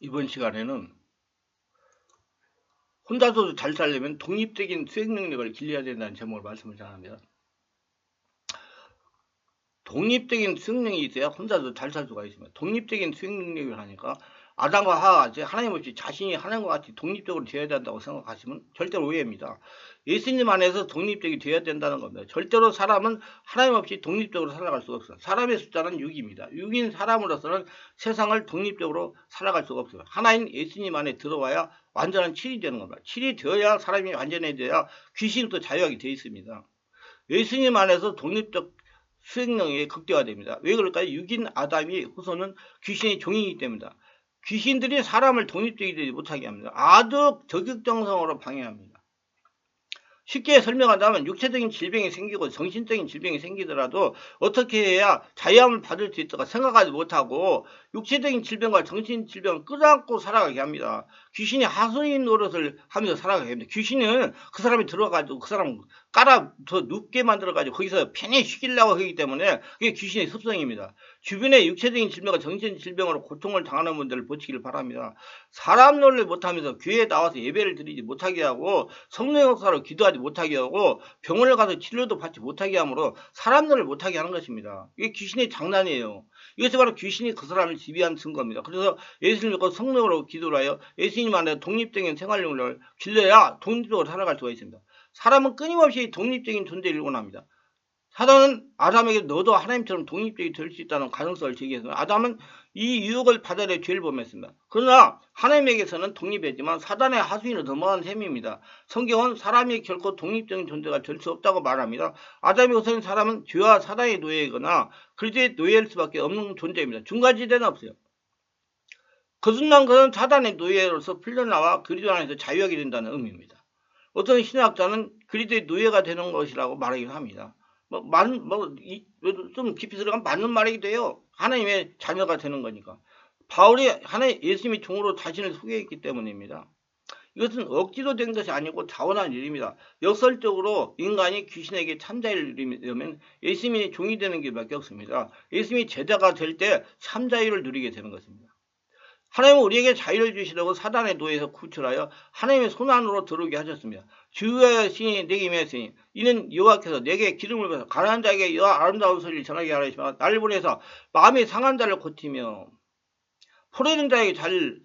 이번 시간에는 혼자서도 잘 살려면 독립적인 수행 능력을 길러야 된다는 제목을 말씀을 전합니다. 독립적인 수행 능력이 있어야 혼자서 잘 살 수가 있습니다. 독립적인 수행 능력을 하니까 아담과 하와가 하나님 없이 자신이 하나님과 같이 독립적으로 되어야 된다고 생각하시면 절대로 오해입니다. 예수님 안에서 독립적이 되어야 된다는 겁니다. 절대로 사람은 하나님 없이 독립적으로 살아갈 수가 없어요. 사람의 숫자는 6입니다. 6인 사람으로서는 세상을 독립적으로 살아갈 수가 없어요. 하나님 예수님 안에 들어와야 완전한 7이 되는 겁니다. 7이 되어야 사람이 완전해져야 귀신도 자유하게 되어 있습니다. 예수님 안에서 독립적 수행력이 극대화됩니다. 왜 그럴까요? 6인 아담이 후손은 귀신의 종이기 때문이다. 귀신들이 사람을 독립적이 되지 못하게 합니다. 아주 적극정성으로 방해합니다. 쉽게 설명한다면 육체적인 질병이 생기고 정신적인 질병이 생기더라도 어떻게 해야 자유함을 받을 수 있을까 생각하지 못하고 육체적인 질병과 정신 질병을 끌어안고 살아가게 합니다. 귀신이 하수인 노릇을 하면서 살아가게 합니다. 귀신은 그 사람이 들어가지고 그 사람 깔아 더 눕게 만들어가지고 거기서 편히 쉬기려고 하기 때문에 그게 귀신의 습성입니다. 주변에 육체적인 질병과 정신 질병으로 고통을 당하는 분들을 보시기를 바랍니다. 사람 놀래 못하면서 교회에 나와서 예배를 드리지 못하게 하고 성령 역사로 기도하지 못하게 하고 병원을 가서 치료도 받지 못하게 함으로 사람들을 못하게 하는 것입니다. 이게 귀신의 장난이에요. 이것이 바로 귀신이 그 사람을 지배한 증거입니다. 그래서 예수님 믿고 성령으로 기도를 하여 예수님 안에 독립적인 생활력을 길러야 독립적으로 살아갈 수가 있습니다. 사람은 끊임없이 독립적인 존재를 원합니다. 사단은 아담에게 너도 하나님처럼 독립적이 될 수 있다는 가능성을 제기했습니다. 아담은 이 유혹을 받아내 죄를 범했습니다. 그러나 하나님에게서는 독립했지만 사단의 하수인으로 넘어간 셈입니다. 성경은 사람이 결코 독립적인 존재가 될 수 없다고 말합니다. 아담이 우선 사람은 죄와 사단의 노예이거나 그리스도의 노예일 수밖에 없는 존재입니다. 중간지대는 없어요. 그 순간 그는 사단의 노예로서 풀려나와 그리스도 안에서 자유하게 된다는 의미입니다. 어떤 신학자는 그리스도의 노예가 되는 것이라고 말하기도 합니다. 좀 깊이 들어가면 맞는 말이기도 해요. 하나님의 자녀가 되는 거니까. 바울이 예수님의 종으로 자신을 소개했기 때문입니다. 이것은 억지로 된 것이 아니고 타고난 일입니다. 역설적으로 인간이 귀신에게 참자유를 누리려면 예수님이 종이 되는 길밖에 없습니다. 예수님이 제자가 될 때 참자유를 누리게 되는 것입니다. 하나님은 우리에게 자유를 주시려고 사단의 노예에서 구출하여 하나님의 손안으로 들어오게 하셨습니다. 주의 신이 내게 임하였으니 이는 여호와께서 내게 기름을 부어서 가난한 자에게 여호와 아름다운 소리를 전하게 하시며 나를 보내서 마음이 상한 자를 고치며 포로된 자에게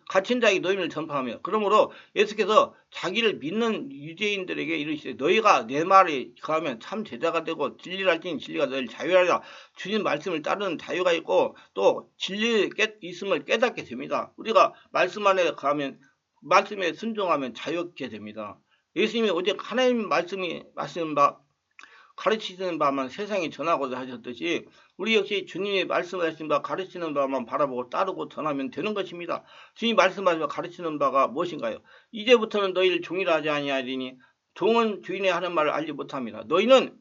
갇힌 자에게 노임을 전파하며 그러므로 예수께서 자기를 믿는 유대인들에게 이르시되 너희가 내 말에 거하면 참 제자가 되고 진리를 알지니 진리가 너희를 자유하리라. 주님 말씀을 따르는 자유가 있고 또 진리에 있음을 깨닫게 됩니다. 우리가 말씀 안에 거하면 말씀에 순종하면 자유롭게 됩니다. 예수님이 오직 하나님 말씀이 가르치시는 바만 세상에 전하고자 하셨듯이 우리 역시 주님이 말씀하신 바 가르치는 바만 바라보고 따르고 전하면 되는 것입니다. 주님이 말씀하신 바 가르치는 바가 무엇인가요? 이제부터는 너희를 종이라 하지 아니하리니 종은 주인의 하는 말을 알지 못합니다. 너희는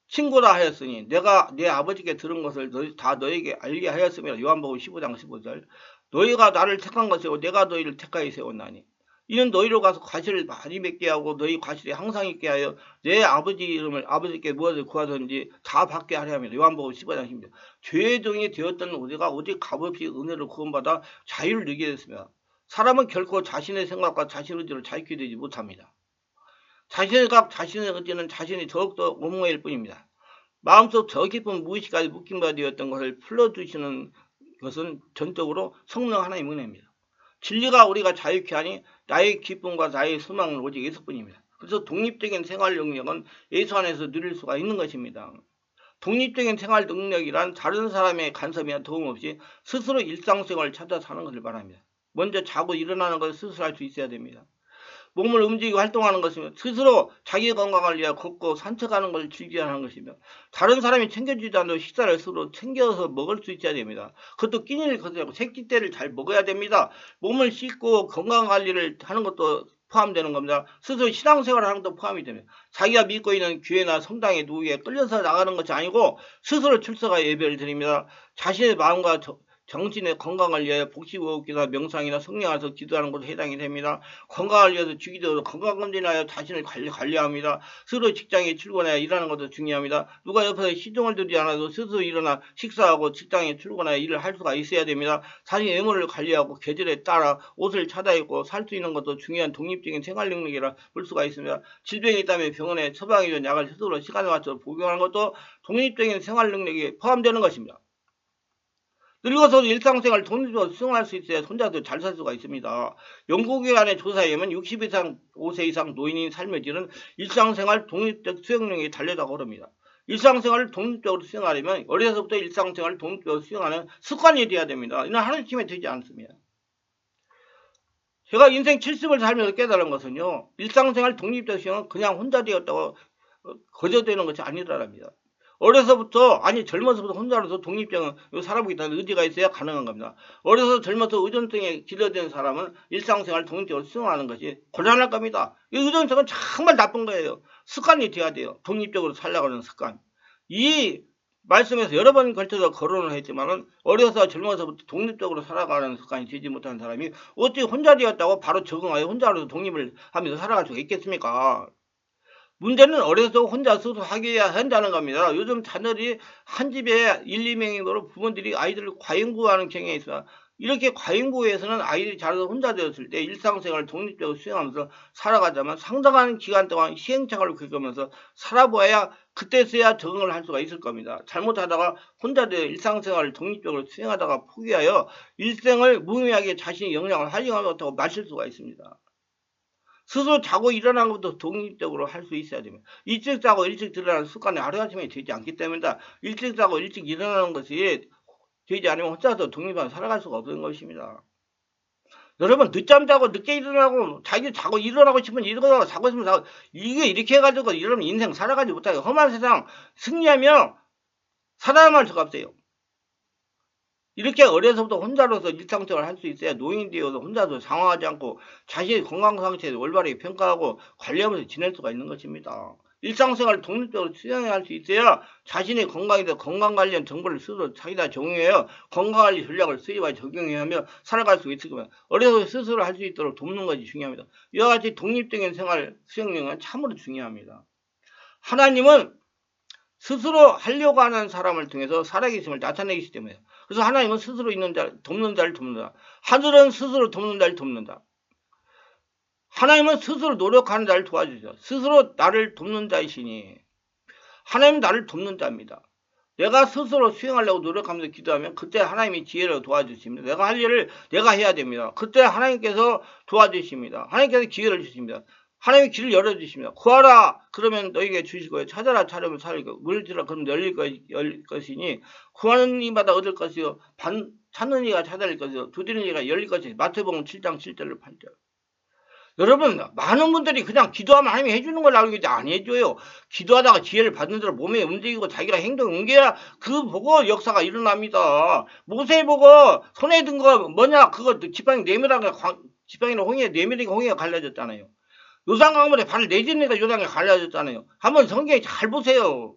친구라 하였으니 내가 내 아버지께 들은 것을 다 너희에게 알게 하였습니다. 요한복음 15장 15절. 너희가 나를 택한 것이고 내가 너희를 택하여 세웠나니 이는 너희로 가서 과실을 많이 맺게 하고 너희 과실이 항상 있게 하여 내 아버지 이름을 아버지께 무엇을 구하든지 다 받게 하려 합니다. 요한복음 15장 10절. 죄의 종이 되었던 우리가 오직 값없이 은혜를 구원받아 자유를 누리게 됐습니다. 사람은 결코 자신의 생각과 자신의 의지로 자유케 되지 못합니다. 자신의 각, 자신의 의지는 자신이 더욱더 옹호일 뿐입니다. 마음속 저 깊은 무의식까지 묶임바 되었던 것을 풀어주시는 것은 전적으로 성령 하나님의 은혜입니다. 진리가 우리가 자유케 하니 나의 기쁨과 나의 소망은 오직 예수뿐입니다. 그래서 독립적인 생활 능력은 예수 안에서 누릴 수가 있는 것입니다. 독립적인 생활 능력이란 다른 사람의 간섭이나 도움 없이 스스로 일상생활을 찾아 사는 것을 말합니다. 먼저 자고 일어나는 것을 스스로 할 수 있어야 됩니다. 몸을 움직이고 활동하는 것이며 스스로 자기 건강을 위해 걷고 산책하는 것을 즐겨야 하는 것이며 다른 사람이 챙겨주지 않아도 식사를 스스로 챙겨서 먹을 수 있어야 됩니다. 그것도 끼니를 거두고 새끼 때를 잘 먹어야 됩니다. 몸을 씻고 건강관리를 하는 것도 포함되는 겁니다. 스스로 신앙생활을 하는 것도 포함이 됩니다. 자기가 믿고 있는 교회나 성당에 누구에게 끌려서 나가는 것이 아니고 스스로 출석하여 예배를 드립니다. 자신의 마음과 정신의 건강을 위하여 복식호흡기나 명상이나 성령하서 기도하는 것도 해당이 됩니다. 건강을 위해서 주기도로 건강검진하여 자신을 관리합니다. 스스로 직장에 출근하여 일하는 것도 중요합니다. 누가 옆에서 시동을 들지 않아도 스스로 일어나 식사하고 직장에 출근하여 일을 할 수가 있어야 됩니다. 자신의 외모를 관리하고 계절에 따라 옷을 차려입고 살 수 있는 것도 중요한 독립적인 생활 능력이라 볼 수가 있습니다. 질병이 있다면 병원에 처방해준 약을 스스로 시간에 맞춰 복용하는 것도 독립적인 생활 능력이 포함되는 것입니다. 늙어서도 일상생활 독립적으로 수행할 수 있어야 혼자도 잘 살 수가 있습니다. 연구기관의 조사에 의하면 60 이상, 5세 이상 노인인 삶의 질은 일상생활 독립적 수행력이 달려다고 그럽니다. 일상생활을 독립적으로 수행하려면 어려서부터 일상생활을 독립적으로 수행하는 습관이 되어야 됩니다. 이는 하루아침에 되지 않습니다. 제가 인생 70을 살면서 깨달은 것은요, 일상생활 독립적 수행은 그냥 혼자 되었다고 거저되는 것이 아니라랍니다. 어려서부터, 아니 젊어서부터 혼자로서 독립적인 살아보겠다는 의지가 있어야 가능한 겁니다. 어려서 젊어서 의존성에 길러진 사람은 일상생활 독립적으로 수행하는 것이 곤란할 겁니다. 이 의존성은 정말 나쁜 거예요. 습관이 돼야 돼요. 독립적으로 살려고 하는 습관. 이 말씀에서 여러 번 걸쳐서 거론을 했지만은 어려서 젊어서부터 독립적으로 살아가는 습관이 되지 못한 사람이 어떻게 혼자 되었다고 바로 적응하여 혼자로서 독립을 하면서 살아갈 수가 있겠습니까? 문제는 어려서 혼자 스스로 하게 한다는 겁니다. 요즘 자녀들이 한 집에 1, 2명으로 부모들이 아이들을 과잉구하는 경향이 있어요. 이렇게 과잉구에서는 아이들이 자라서 혼자 되었을 때 일상생활을 독립적으로 수행하면서 살아가자면 상당한 기간 동안 시행착오를 겪으면서 살아보아야 그때서야 적응을 할 수가 있을 겁니다. 잘못하다가 혼자 되어 일상생활을 독립적으로 수행하다가 포기하여 일생을 무의미하게 자신의 역량을 활용하지 못하고 마실 수가 있습니다. 스스로 자고 일어나는 것도 독립적으로 할 수 있어야 됩니다. 일찍 자고 일찍 들어가는 습관이 하루아침에 되지 않기 때문이다. 일찍 자고 일찍 일어나는 것이 되지 않으면 혼자서 독립하게 살아갈 수가 없는 것입니다. 여러분, 늦잠 자고 늦게 일어나고 자기 자고 일어나고 싶으면 일어나고 자고 싶으면 자고, 이게 이렇게 해가지고 이러면 인생 살아가지 못하게 험한 세상 승리하며 살아야만 수가 없어요. 이렇게 어려서부터 혼자로서 일상생활을 할 수 있어야 노인이 되어서 혼자서 상황하지 않고 자신의 건강 상태를 올바르게 평가하고 관리하면서 지낼 수가 있는 것입니다. 일상생활을 독립적으로 수행해야 할 수 있어야 자신의 건강에 대해 건강관련 정보를 스스로 자기가 적용해야 건강관리 전략을 수립하여 적용해야 하며 살아갈 수 있을 겁니다. 어려서 스스로 할 수 있도록 돕는 것이 중요합니다. 이와 같이 독립적인 생활 수행력은 참으로 중요합니다. 하나님은 스스로 하려고 하는 사람을 통해서 살아계심을 나타내기 때문에, 그래서 하나님은 스스로 있는 자, 돕는 자를 돕는다. 하늘은 스스로 돕는 자를 돕는다. 하나님은 스스로 노력하는 자를 도와주죠. 스스로 나를 돕는 자이시니 하나님은 나를 돕는 자입니다. 내가 스스로 수행하려고 노력하면서 기도하면 그때 하나님이 지혜를 도와주십니다. 내가 할 일을 내가 해야 됩니다. 그때 하나님께서 도와주십니다. 하나님께서 기회를 주십니다. 하나님이 길을 열어주십니다. 구하라 그러면 너에게 주실 거예요. 찾아라 찾으면 찾을 거예요. 물으라 그러면 열릴 것이니 구하는 이마다 얻을 것이요 찾는 이가 찾을 것이요 두드리는 이가 열릴 것이요. 마태복음 7장 7절로 8절. 여러분, 많은 분들이 그냥 기도하면 하나님이 해주는 걸 알고 있는데 안 해줘요. 기도하다가 지혜를 받는 대로 몸에 움직이고 자기가 행동을 옮겨야 그 보고 역사가 일어납니다. 모세 보고 손에 든 거 뭐냐, 그거 지팡이 내밀하게 지팡이는 홍해 내밀하게 홍해가 갈라졌잖아요. 요단강물에 발을 내딛니까 요단에 갈라졌잖아요. 한번 성경에 잘 보세요.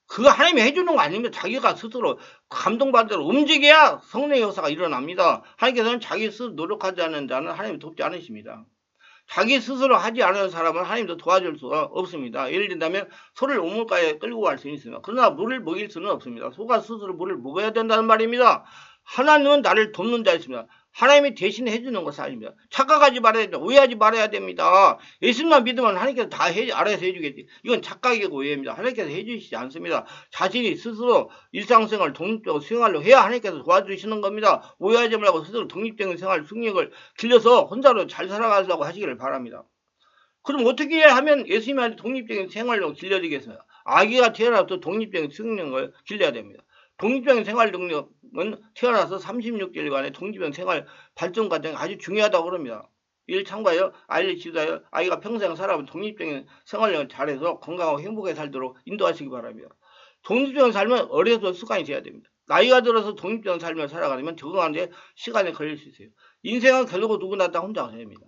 그거 하나님이 해주는 거 아니면 자기가 스스로 감동받은 대로 움직여야 성령의 역사가 일어납니다. 하나님께서는 자기 스스로 노력하지 않는 자는 하나님이 돕지 않으십니다. 자기 스스로 하지 않은 사람은 하나님도 도와줄 수가 없습니다. 예를 든다면 소를 우물가에 끌고 갈 수는 있습니다. 그러나 물을 먹일 수는 없습니다. 소가 스스로 물을 먹어야 된다는 말입니다. 하나님은 나를 돕는 자였습니다. 하나님이 대신 해주는 것은 아닙니다. 착각하지 말아야 됩니다. 오해하지 말아야 됩니다. 예수님만 믿으면 하나님께서 다 알아서 해주겠지. 이건 착각이고 오해입니다. 하나님께서 해주시지 않습니다. 자신이 스스로 일상생활을 독립적으로 수행하려고 해야 하나님께서 도와주시는 겁니다. 오해하지 말고 스스로 독립적인 생활 숙력을 길러서 혼자로 잘 살아가려고 하시기를 바랍니다. 그럼 어떻게 하면 예수님한테 독립적인 생활로 길러지겠습니까? 아기가 태어나서 독립적인 숙력을 길러야 됩니다. 독립적인 생활 능력은 태어나서 36개월간의 독립적인 생활 발전 과정이 아주 중요하다고 그럽니다. 이를 참고하여 아이를 지도하여 아이가 평생 살아온 독립적인 생활력을 잘해서 건강하고 행복하게 살도록 인도하시기 바랍니다. 독립적인 삶은 어려서 습관이 돼야 됩니다. 나이가 들어서 독립적인 삶을 살아가려면 적응하는 데 시간이 걸릴 수 있어요. 인생은 결국 누구나 다 혼자 됩니다.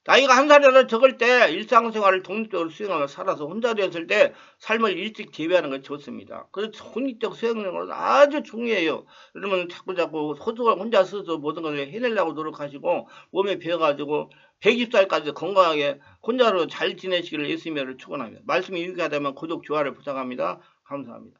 나이가 한 살이라도 적을 때 일상생활을 독립적으로 수행하며 살아서 혼자 되었을 때 삶을 일찍 대비하는 것이 좋습니다. 그래서 독립적 수행력은 아주 중요해요. 그러면 자꾸 소중한 혼자 스스로 모든 것을 해내려고 노력하시고 몸에 배워가지고 120살까지 건강하게 혼자로 잘 지내시기를 예수님을 축원합니다. 말씀이 유익하다면 구독, 좋아요를 부탁합니다. 감사합니다.